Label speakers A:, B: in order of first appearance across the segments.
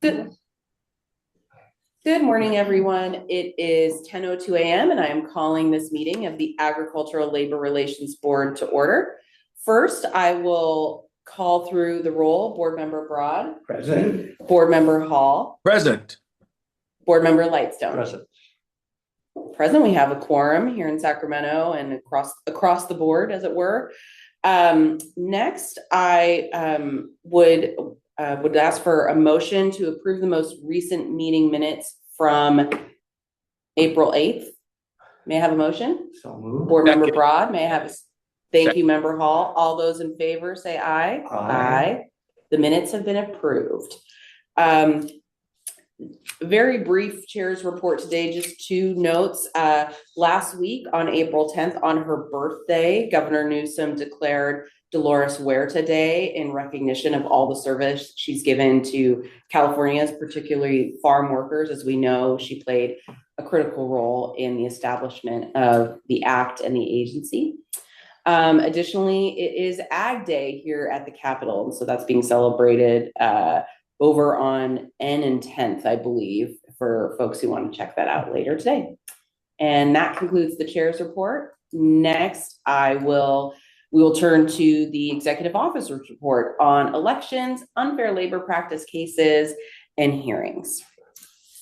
A: Good, good morning, everyone. It is 10:02 a.m. and I am calling this meeting of the Agricultural Labor Relations Board to order. First, I will call through the roll. Board Member Broad.
B: Present.
A: Board Member Hall.
C: Present.
A: Board Member Lightstone.
B: Present.
A: Present. We have a quorum here in Sacramento and across the board, as it were. Next, I would ask for a motion to approve the most recent meeting minutes from April 8th. May I have a motion?
B: So moved.
A: Board Member Broad, may I have a, thank you, Member Hall. All those in favor say aye.
B: Aye.
A: The minutes have been approved. Very brief chair's report today, just two notes. Last week on April 10th, on her birthday, Governor Newsom declared Dolores Huerta Day in recognition of all the service she's given to California's, particularly farm workers. As we know, she played a critical role in the establishment of the act and the agency. Additionally, it is Ag Day here at the Capitol, and so that's being celebrated over on N and 10th, I believe, for folks who want to check that out later today. And that concludes the chair's report. Next, we will turn to the executive officer's report on elections, unfair labor practice cases, and hearings.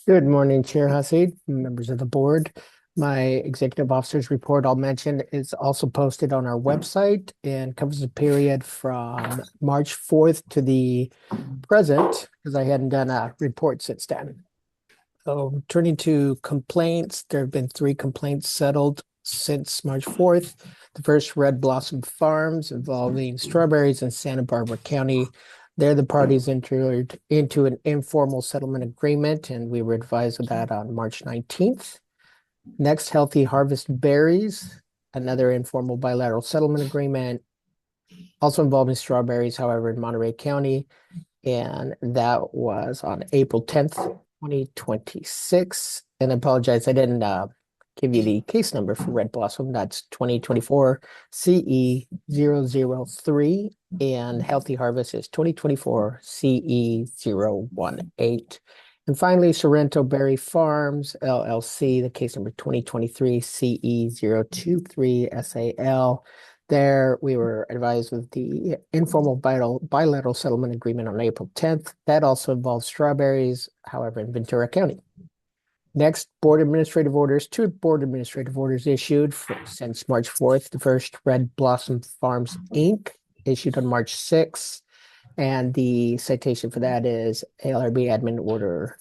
D: Good morning, Chair Hasid, members of the board. My executive officer's report, I'll mention, is also posted on our website and covers the period from March 4th to the present, because I hadn't done a report since then. So turning to complaints, there have been 3 complaints settled since March 4th. The first, Red Blossom Farms, involving strawberries in Santa Barbara County. There, the parties entered into an informal settlement agreement, and we were advised of that on March 19th. Next, Healthy Harvest Berries, another informal bilateral settlement agreement, also involving strawberries, however, in Monterey County. And that was on April 10th, 2026. And I apologize, I didn't give you the case number for Red Blossom. That's 2024 CE 003, and Healthy Harvest is 2024 CE 018. And finally, Sorrento Berry Farms LLC, the case number 2023 CE 023 SAL. There, we were advised with the informal bilateral settlement agreement on April 10th. That also involves strawberries, however, in Ventura County. Next, board administrative orders. 2 board administrative orders issued since March 4th. The first, Red Blossom Farms, Inc., issued on March 6th. And the citation for that is ALRB Admin Order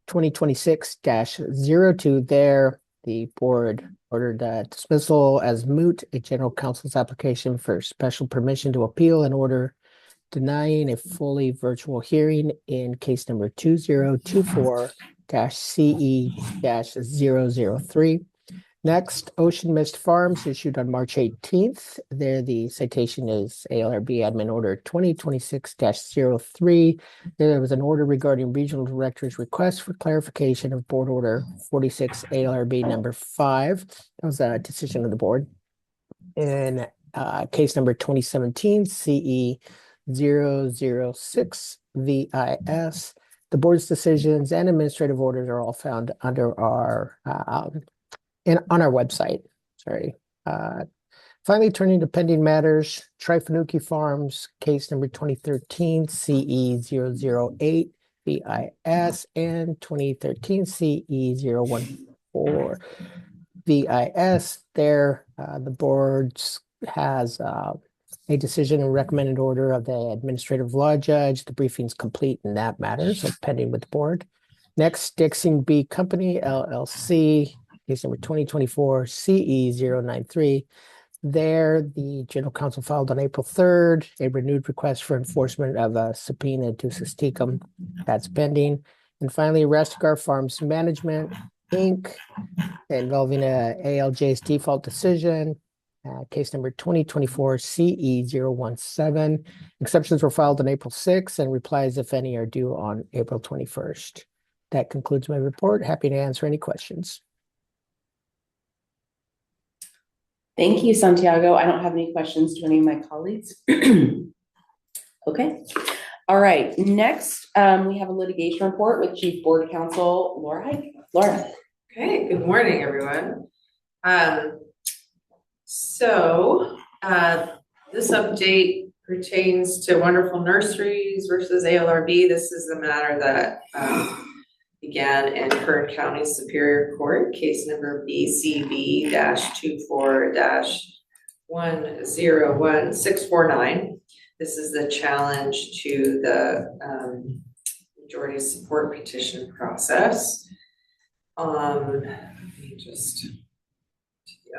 D: 2026-02. There, the board ordered dismissal as moot a general counsel's application for special permission to appeal an order denying a fully virtual hearing in case number 2024-CE-003. Next, Ocean Mist Farms, issued on March 18th. There, the citation is ALRB Admin Order 2026-03. There was an order regarding regional director's request for clarification of Board Order 46 ALRB number 5. That was a decision of the board. In case number 2017 CE 006 VIS, the board's decisions and administrative orders are all found under our on our website. Sorry. Finally, turning to pending matters, Trifanuki Farms, case number 2013 CE 008 VIS and 2013 CE 014 VIS. There, the board has a decision and recommended order of the administrative law judge. The briefing's complete in that matter, so pending with the board. Next, Dixon B Company LLC, case number 2024 CE 093. There, the general counsel filed on April 3rd a renewed request for enforcement of a subpoena to Susticum. That's pending. And finally, Rastigar Farms Management, Inc., involving a ALJ's default decision, case number 2024 CE 017. Exceptions were filed on April 6th, and replies, if any, are due on April 21st. That concludes my report. Happy to answer any questions.
A: Thank you, Santiago. I don't have any questions to any of my colleagues. Okay. All right, next, we have a litigation report with Chief Board Counsel Laura Hike. Laura.
B: Okay, good morning, everyone. This update pertains to Wonderful Nurseries versus ALRB. This is the matter that began in Kern County Superior Court, case number BCB-24-101649. This is the challenge to the majority support petition process. Let me just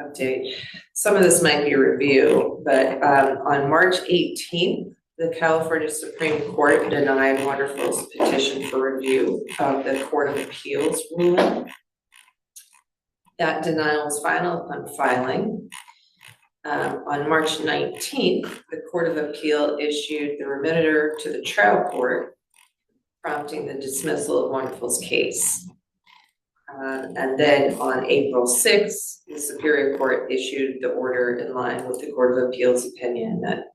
B: update. Some of this might be a review, but on March 18th, the California Supreme Court denied Wonderful's petition for review of the Court of Appeals ruling. That denial was final upon filing. On March 19th, the Court of Appeal issued the remitter to the trial court, prompting the dismissal of Wonderful's case. And then on April 6th, the Superior Court issued the order in line with the Court of Appeals opinion that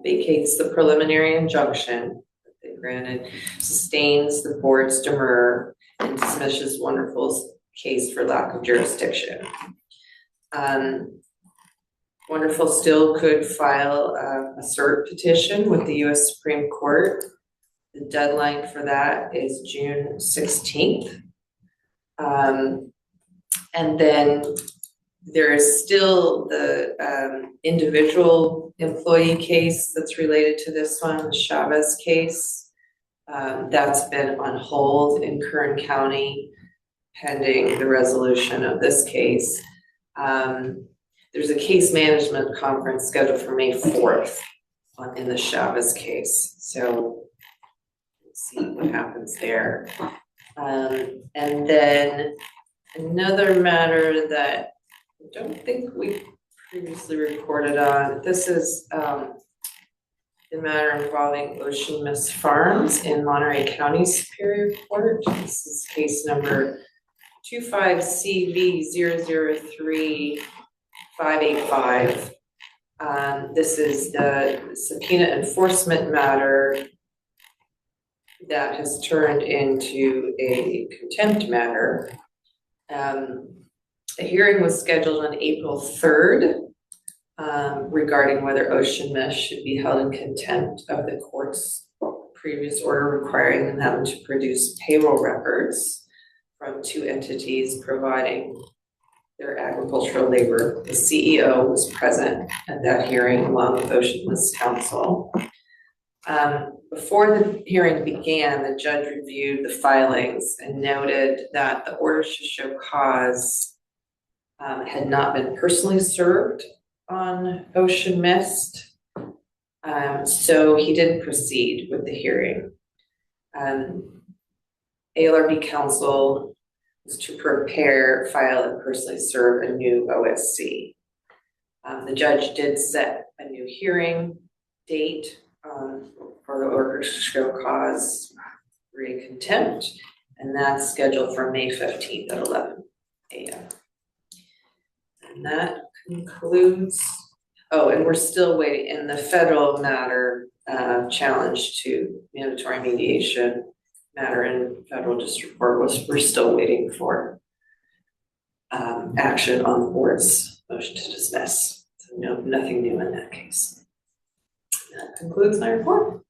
B: vacates the preliminary injunction that they granted, sustains the board's demur, and dismisses Wonderful's case for lack of jurisdiction. Wonderful still could file a cert petition with the U.S. Supreme Court. The deadline for that is June 16th. And then there is still the individual employee case that's related to this one, the Chavez case. That's been on hold in Kern County pending the resolution of this case. There's a case management conference scheduled for May 4th in the Chavez case. So let's see what happens there. And then another matter that I don't think we previously reported on. This is the matter involving Ocean Mist Farms in Monterey County Superior Court. This is case number 25CV003585. This is the subpoena enforcement matter that has turned into a contempt matter. A hearing was scheduled on April 3rd regarding whether Ocean Mist should be held in contempt of the court's previous order requiring them to produce payroll records from two entities providing their agricultural labor. The CEO was present at that hearing along with Ocean Mist counsel. Before the hearing began, the judge reviewed the filings and noted that the order to show cause had not been personally served on Ocean Mist. So he didn't proceed with the hearing. ALRB counsel was to prepare, file, and personally serve a new OSC. The judge did set a new hearing date for the order to show cause re contempt, and that's scheduled for May 15th at 11 a.m. And that concludes, oh, and we're still waiting in the federal matter, challenge to mandatory mediation matter in federal district court. We're still waiting for action on the board's motion to dismiss. So nothing new in that case. That concludes my report.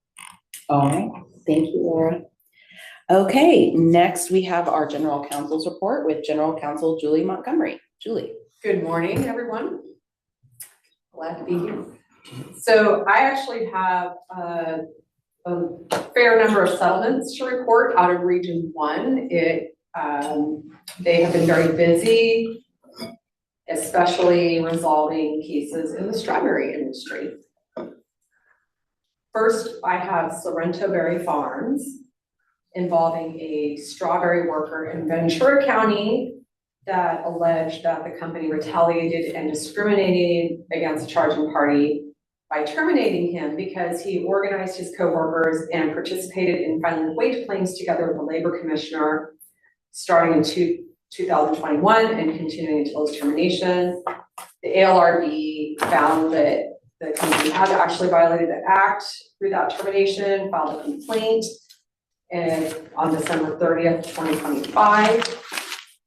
A: All right, thank you, Laura. Okay, next we have our general counsel's report with General Counsel Julie Montgomery. Julie.
C: Good morning, everyone. Glad to be here. So I actually have a fair number of settlements to report out of Region 1. They have been very busy, especially resolving cases in the strawberry industry. First, I have Sorrento Berry Farms involving a strawberry worker in Ventura County that alleged that the company retaliated and discriminated against the charging party by terminating him because he organized his coworkers and participated in filing wage claims together with the labor commissioner starting in 2021 and continuing until his termination. The ALRB found that the company had actually violated the act through that termination, filed a complaint on December 30th, 2025.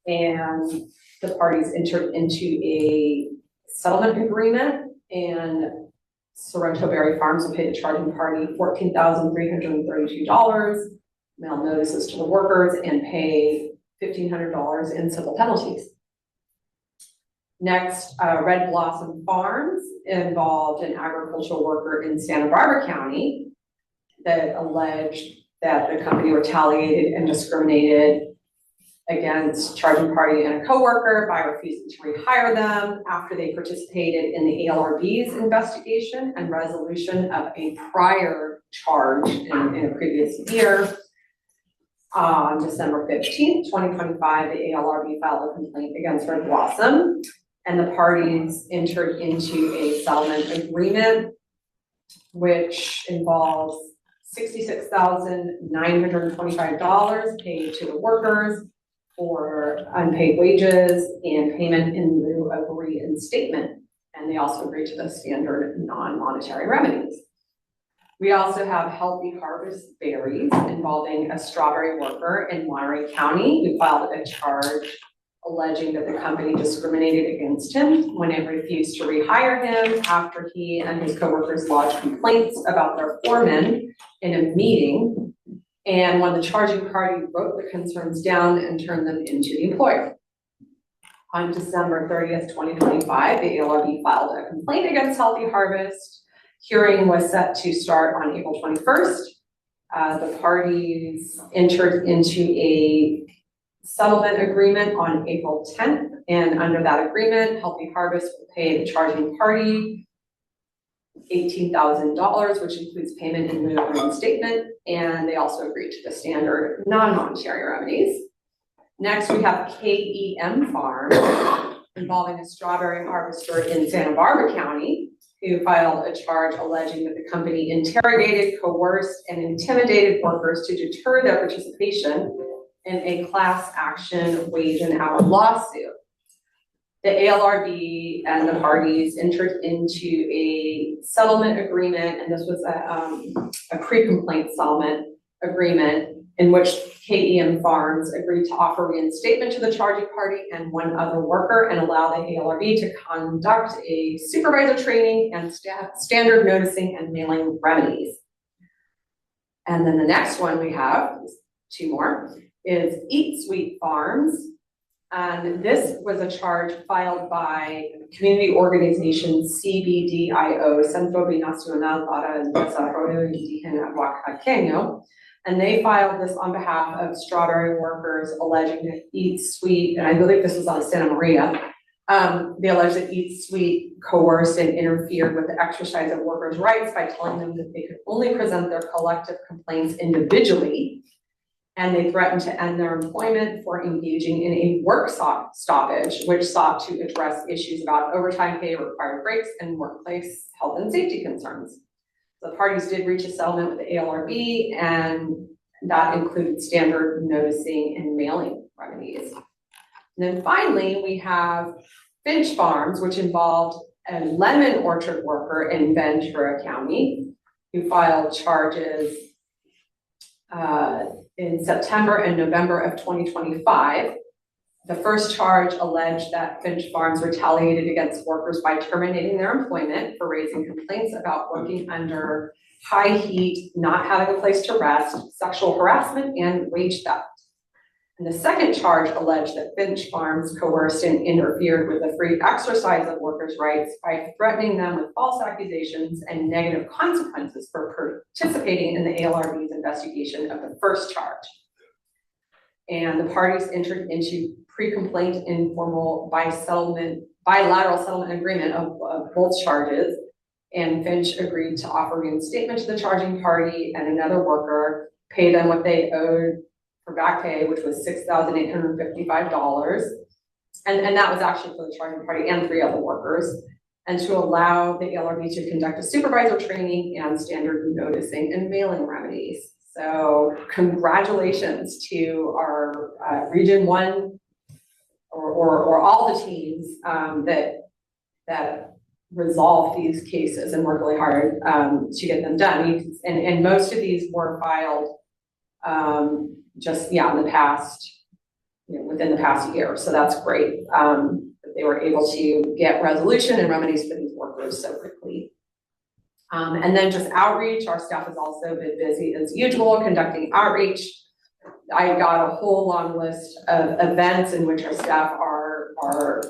C: And the parties entered into a settlement agreement, and Sorrento Berry Farms will pay the charging party $14,332, mail notices to the workers, and pay $1,500 in civil penalties. Next, Red Blossom Farms involved an agricultural worker in Santa Barbara County that alleged that the company retaliated and discriminated against charging party and a coworker by refusing to rehire them after they participated in the ALRB's investigation and resolution of a prior charge in a previous year. On December 15th, 2025, the ALRB filed a complaint against Red Blossom, and the parties entered into a settlement agreement, which involves $66,925 paid to the workers for unpaid wages and payment in lieu of reinstatement. And they also agreed to the standard non-monetary remedies. We also have Healthy Harvest Berries involving a strawberry worker in Monterey County who filed a charge alleging that the company discriminated against him when it refused to rehire him after he and his coworkers lodged complaints about their foreman in a meeting. And when the charging party wrote the concerns down and turned them into the employer. On December 30th, 2025, the ALRB filed a complaint against Healthy Harvest. Hearing was set to start on April 21st. The parties entered into a settlement agreement on April 10th. And under that agreement, Healthy Harvest will pay the charging party $18,000, which includes payment in lieu of reinstatement, and they also agreed to the standard non-monetary remedies. Next, we have KEM Farm involving a strawberry harvester in Santa Barbara County who filed a charge alleging that the company interrogated, coerced, and intimidated workers to deter their participation in a class action wage and hour lawsuit. The ALRB and the parties entered into a settlement agreement, and this was a pre-complaint settlement agreement in which KEM Farms agreed to offer reinstatement to the charging party and one other worker and allow the ALRB to conduct a supervisor training and standard noticing and mailing remedies. And then the next one we have, two more, is Eat Sweet Farms. And this was a charge filed by community organization CBDIO, Centro Binacional para el Desarrollo Indígena Oaxaqueño. And they filed this on behalf of strawberry workers alleging that Eat Sweet, and I believe this was on Santa Maria, they alleged that Eat Sweet coerced and interfered with the exercise of workers' rights by telling them that they could only present their collective complaints individually. And they threatened to end their employment for engaging in a work stoppage, which sought to address issues about overtime pay, required breaks, and workplace health and safety concerns. The parties did reach a settlement with the ALRB, and that included standard noticing and mailing remedies. And then finally, we have Finch Farms, which involved a lemon orchard worker in Ventura County who filed charges in September and November of 2025. The first charge alleged that Finch Farms retaliated against workers by terminating their employment for raising complaints about working under high heat, not having a place to rest, sexual harassment, and wage theft. And the second charge alleged that Finch Farms coerced and interfered with the free exercise of workers' rights by threatening them with false accusations and negative consequences for participating in the ALRB's investigation of the first charge. And the parties entered into pre-complaint informal bilateral settlement agreement of both charges, and Finch agreed to offer reinstatement to the charging party and another worker, pay them what they owed for back pay, which was $6,855. And that was actually for the charging party and 3 other workers, and to allow the ALRB to conduct a supervisor training and standard noticing and mailing remedies. So congratulations to our Region 1 or all the teams that resolve these cases and work really hard to get them done. And most of these were filed just, in the past, within the past year. So that's great. That they were able to get resolution and remedies for these workers so quickly. And then just outreach, our staff has also been busy as usual conducting outreach. I got a whole long list of events in which our staff are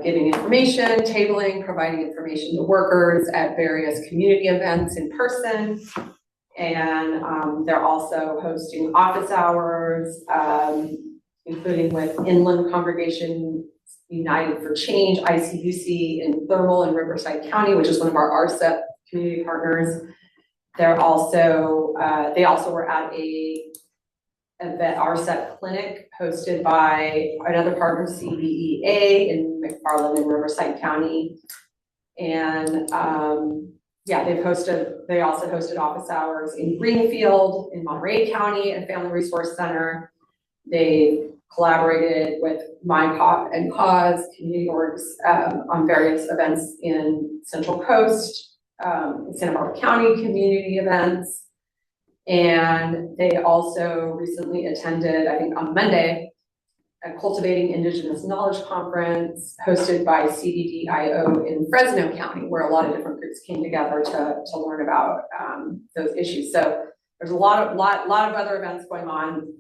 C: giving information, tabling, providing information to workers at various community events in person. And they're also hosting office hours, including with Inland Congregation United for Change, ICUC in Thermal and Riverside County, which is one of our RCEP community partners. They also were at a RCEP clinic hosted by another partner, CBEA in McFarland and Riverside County. And they also hosted office hours in Greenfield, in Monterey County and Family Resource Center. They collaborated with My and Cause community orgs on various events in Central Coast, Santa Barbara County community events. And they also recently attended, I think on Monday, a Cultivating Indigenous Knowledge Conference hosted by CDDIO in Fresno County, where a lot of different groups came together to learn about those issues. So there's a lot of other events going on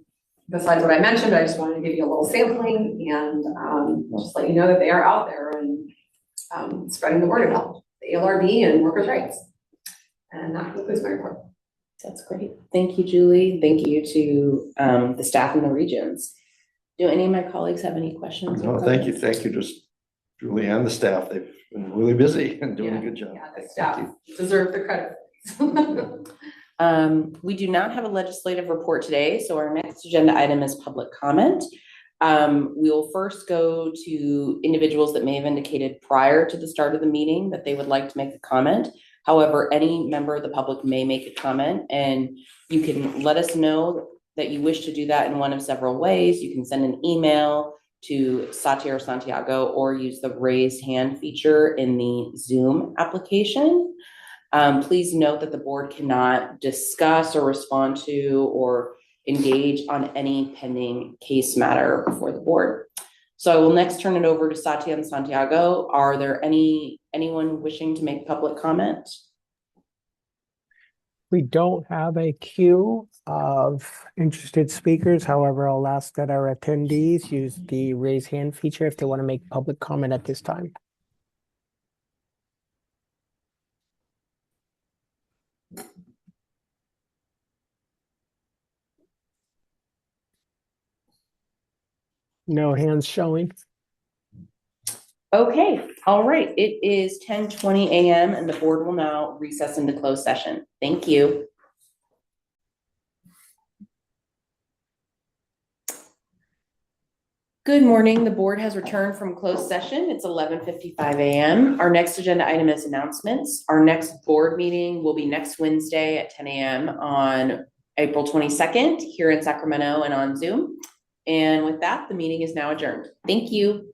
C: besides what I mentioned. I just wanted to give you a little sampling and just let you know that they are out there and spreading the word about the ALRB and workers' rights. And that concludes my report.
A: That's great. Thank you, Julie. Thank you to the staff in the regions. Do any of my colleagues have any questions?
E: No, thank you, just Julie and the staff, they've been really busy and doing a good job.
C: Yeah, the
E: Thank
C: staff
E: you.
C: deserve the credit.
A: We do not have a legislative report today, so our next agenda item is public comment. We will first go to individuals that may have indicated prior to the start of the meeting that they would like to make a comment. However, any member of the public may make a comment, and you can let us know that you wish to do that in one of several ways. You can send an email to Satya or Santiago or use the raise hand feature in the Zoom application. Please note that the board cannot discuss or respond to or engage on any pending case matter before the board. So I will next turn it over to Satya and Santiago. Are there anyone wishing to make public comment?
D: We don't have a queue of interested speakers. However, I'll ask that our attendees use the raise hand feature if they want to make public comment at this time. No hands showing.
A: Okay, all right. It is 10:20 a.m. and the board will now recess into closed session. Thank you. Good morning. The board has returned from closed session. It's 11:55 a.m. Our next agenda item is announcements. Our next board meeting will be next Wednesday at 10 a.m. on April 22nd here in Sacramento and on Zoom. And with that, the meeting is now adjourned. Thank you.